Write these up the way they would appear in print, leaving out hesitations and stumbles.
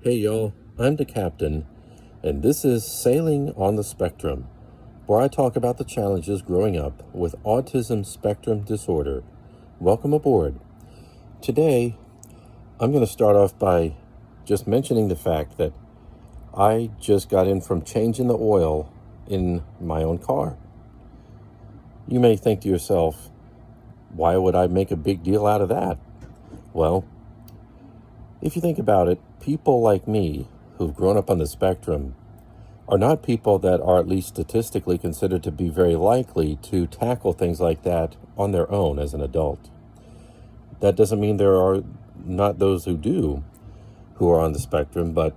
Hey y'all, I'm the captain, and this is Sailing on the Spectrum, where I talk about the challenges growing up with autism spectrum disorder. Welcome aboard. Today, I'm going to start off by just mentioning the fact that I just got in from changing the oil in my own car. You may think to yourself, why would I make a big deal out of that? Well, if you think about it, people like me who've grown up on the spectrum are not people that are at least statistically considered to be very likely to tackle things like that on their own as an adult. That doesn't mean there are not those who do, who are on the spectrum, but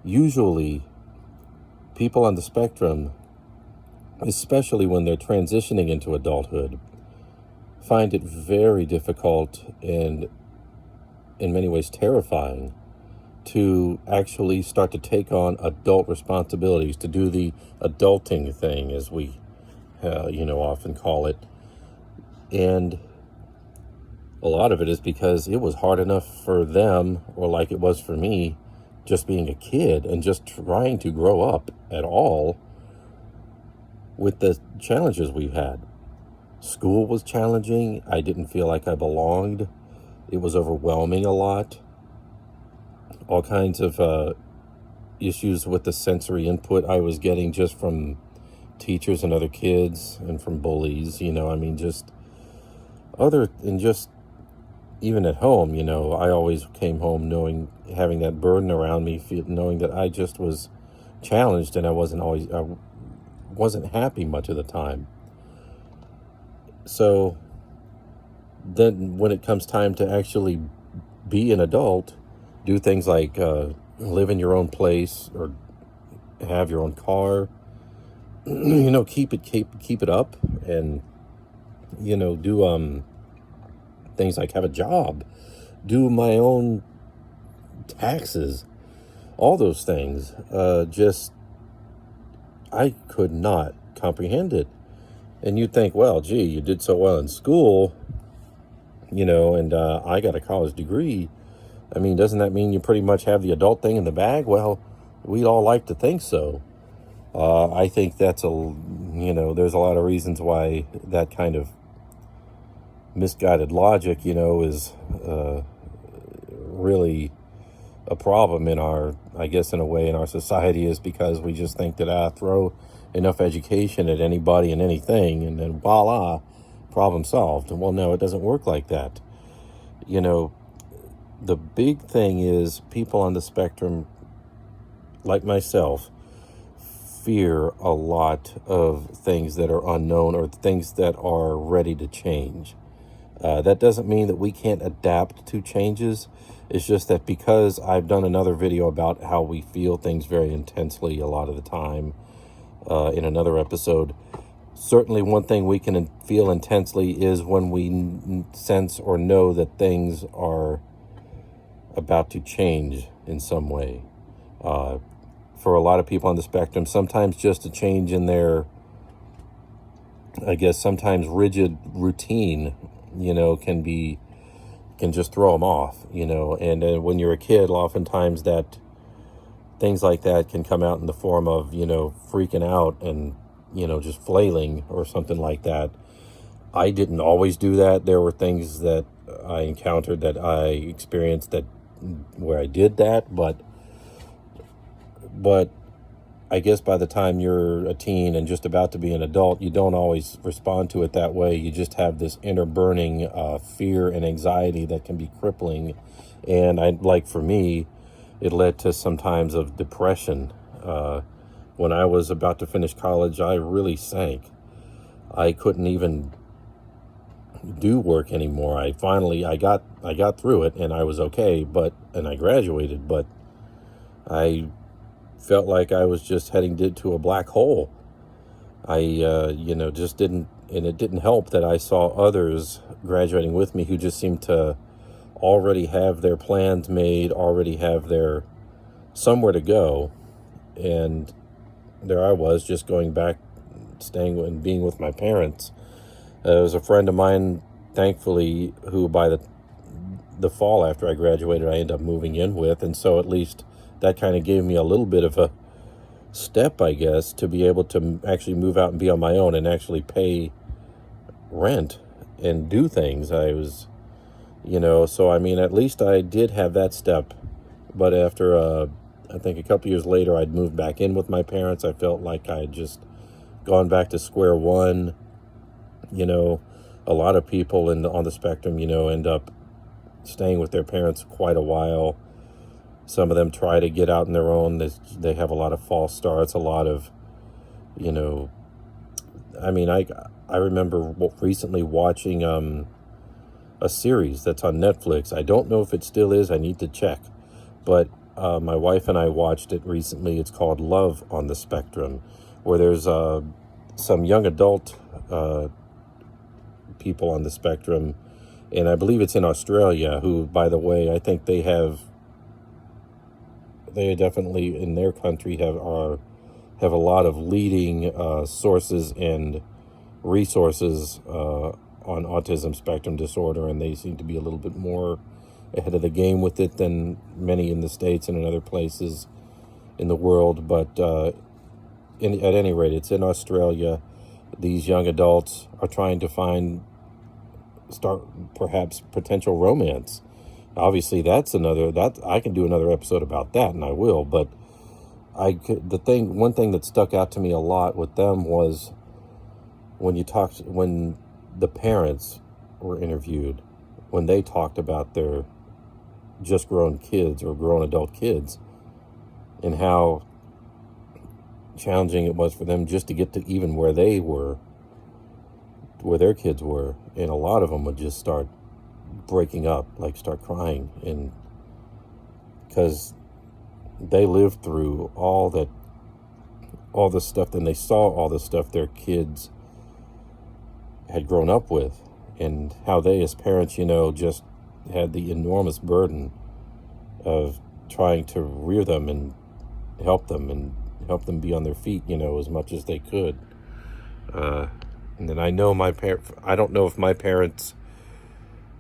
usually people on the spectrum, especially when they're transitioning into adulthood, find it very difficult and in many ways terrifying to actually start to take on adult responsibilities, to do the adulting thing, as we, often call it. And a lot of it is because it was hard enough for them, or like it was for me, just being a kid and just trying to grow up at all with the challenges we've had. School was challenging. I didn't feel like I belonged. It was overwhelming a lot. All kinds of issues with the sensory input I was getting just from teachers and other kids and from bullies, just other, and just even at home, I always came home having that burden around me, knowing that I just was challenged and I wasn't happy much of the time. So then when it comes time to actually be an adult, do things like live in your own place or have your own car, keep it up, and do things like have a job, do my own taxes, all those things. Just I could not comprehend it. And you'd think, well, gee, you did so well in school, and I got a college degree. I mean, doesn't that mean you pretty much have the adult thing in the bag? Well, we'd all like to think so. I think there's a lot of reasons why that kind of misguided logic, is really a problem in in a way, in our society, is because we just think that throw enough education at anybody and anything, and then voila, problem solved. Well, no, it doesn't work like that. The big thing is people on the spectrum, like myself, fear a lot of things that are unknown or things that are ready to change. That doesn't mean that we can't adapt to changes. It's just that because I've done another video about how we feel things very intensely a lot of the time in another episode, certainly one thing we can feel intensely is when we sense or know that things are about to change in some way. For a lot of people on the spectrum, sometimes just a change in their, sometimes rigid routine, can just throw them off, and when you're a kid, oftentimes that things like that can come out in the form of, freaking out and, just flailing or something like that. I didn't always do that. There were things that I encountered, that I experienced, where I did that, but I guess by the time you're a teen and just about to be an adult, you don't always respond to it that way. You just have this inner burning fear and anxiety that can be crippling. And for me, it led to some times of depression. When I was about to finish college, I really sank. I couldn't even do work anymore. I got through it and I was okay, and I graduated, but I felt like I was just heading to a black hole. I just didn't, and it didn't help that I saw others graduating with me who just seemed to already have their plans made, already have their somewhere to go, and there I was just going back, staying and being with my parents. There was a friend of mine, thankfully, who by the fall after I graduated, I ended up moving in with. And so at least that kind of gave me a little bit of a step, I guess, to be able to actually move out and be on my own and actually pay rent and do things. I was, so I mean, at least I did have that step. But after, I think a couple years later, I'd moved back in with my parents. I felt like I had just gone back to square one. A lot of people on the spectrum, end up staying with their parents quite a while. Some of them try to get out on their own. They have a lot of false starts, a lot of, I mean, I remember recently watching a series that's on Netflix. I don't know if it still is. I need to check. But my wife and I watched it recently. It's called Love on the Spectrum, where there's some young adult people on the spectrum, and I believe it's in Australia, who, by the way, I think they definitely in their country have a lot of leading sources and resources on autism spectrum disorder, and they seem to be a little bit more ahead of the game with it than many in the States and in other places in the world. But at any rate, it's in Australia. These young adults are trying to start perhaps potential romance. Obviously, that I can do another episode about that, and I will. But one thing that stuck out to me a lot with them was when the parents were interviewed, when they talked about their just grown kids or grown adult kids, and how challenging it was for them just to get to even where they were, where their kids were. And a lot of them would just start breaking up, like start crying, and because they lived through all the stuff, and they saw all the stuff their kids had grown up with, and how they as parents, just had the enormous burden of trying to rear them and help them be on their feet, as much as they could. And then I know I don't know if my parents,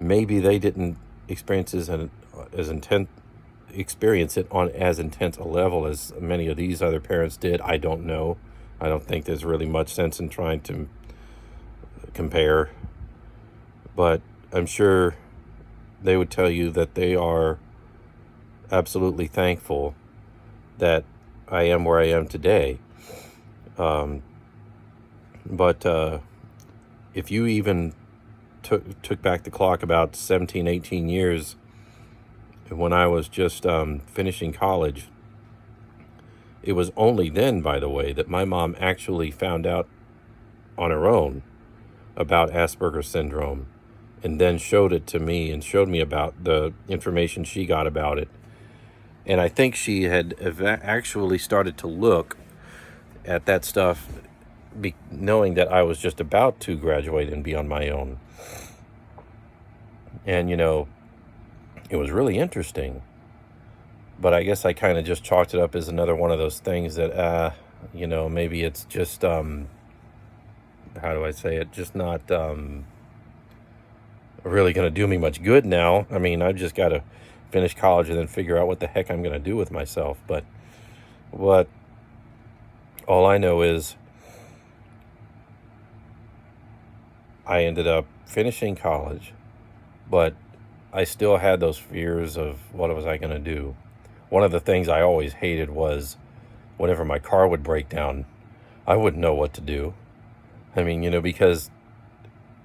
maybe they didn't experience it on as intense a level as many of these other parents did. I don't know. I don't think there's really much sense in trying to compare, but I'm sure they would tell you that they are absolutely thankful that I am where I am today. But if you even took back the clock about 17, 18 years, when I was just finishing college, it was only then, by the way, that my mom actually found out on her own about Asperger's syndrome, and then showed it to me and showed me about the information she got about it. And I think she had actually started to look at that stuff, knowing that I was just about to graduate and be on my own. And, it was really interesting. But I guess I kind of just chalked it up as another one of those things that, maybe it's just, how do I say it? Just not really going to do me much good now. I mean, I've just got to finish college and then figure out what the heck I'm going to do with myself. But all I know is I ended up finishing college, but I still had those fears of what was I going to do. One of the things I always hated was whenever my car would break down, I wouldn't know what to do. I mean, because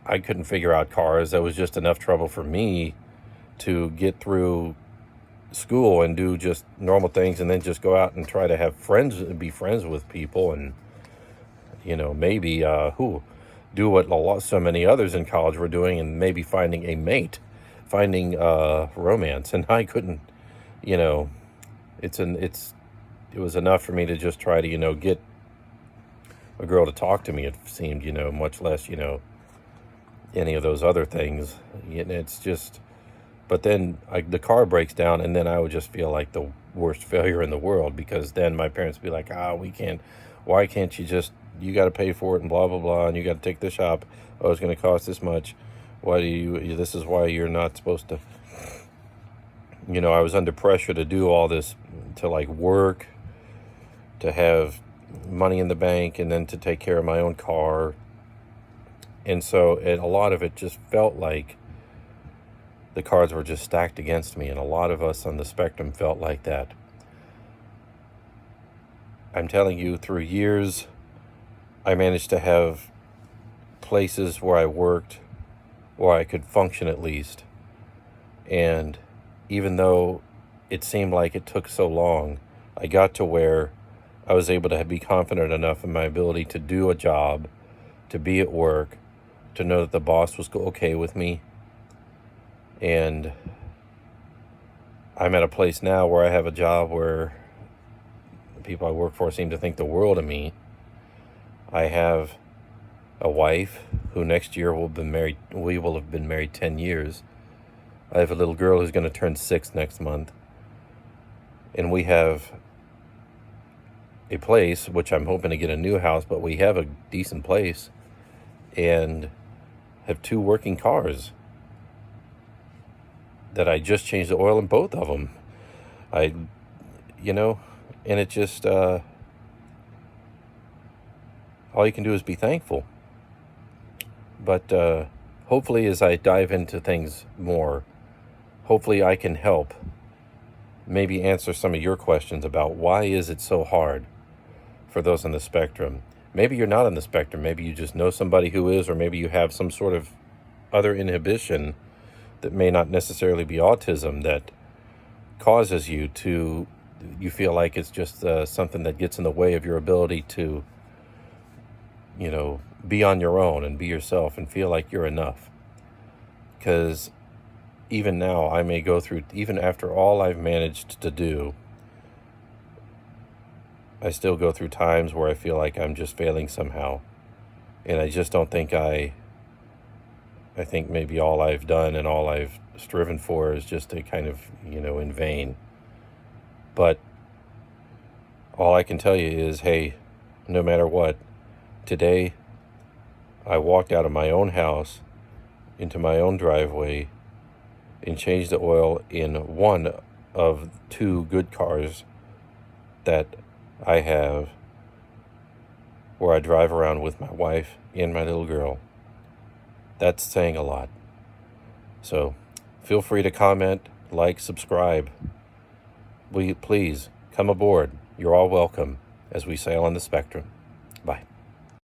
I couldn't figure out cars. That was just enough trouble for me to get through school and do just normal things, and then just go out and try to have friends, be friends with people, and maybe do what so many others in college were doing, and maybe finding a mate, finding romance. And I couldn't. It was enough for me to just try to get a girl to talk to me. It seemed, much less any of those other things. It's just. But then the car breaks down, and then I would just feel like the worst failure in the world, because then my parents would be like, why can't you got to pay for it, and blah, blah, blah, and you got to take the shop. Oh, it's going to cost this much. This is why you're not supposed to, I was under pressure to do all this, to like work, to have money in the bank, and then to take care of my own car. And so a lot of it just felt like the cards were just stacked against me. And a lot of us on the spectrum felt like that. I'm telling you, through years, I managed to have places where I worked, where I could function at least. And even though it seemed like it took so long, I got to where I was able to be confident enough in my ability to do a job, to be at work, to know that the boss was okay with me. And I'm at a place now where I have a job where the people I work for seem to think the world of me. I have a wife who next year we will have been married 10 years. I have a little girl who's going to turn 6 next month. And we have a place, which I'm hoping to get a new house, but we have a decent place, and have 2 working cars that I just changed the oil in both of them. And it just, all you can do is be thankful. But hopefully as I dive into things more, hopefully I can help maybe answer some of your questions about why is it so hard for those on the spectrum. Maybe you're not on the spectrum. Maybe you just know somebody who is, or maybe you have some sort of other inhibition that may not necessarily be autism that causes you feel like it's just something that gets in the way of your ability to, be on your own and be yourself and feel like you're enough. Because even now, I may go through, even after all I've managed to do, I still go through times where I feel like I'm just failing somehow. And I just don't think I think maybe all I've done and all I've striven for is just to kind of, in vain. But all I can tell you is, hey, no matter what, today I walked out of my own house into my own driveway and changed the oil in one of 2 good cars that I have, where I drive around with my wife and my little girl. That's saying a lot. So feel free to comment, like, subscribe. Please come aboard. You're all welcome as we sail on the spectrum.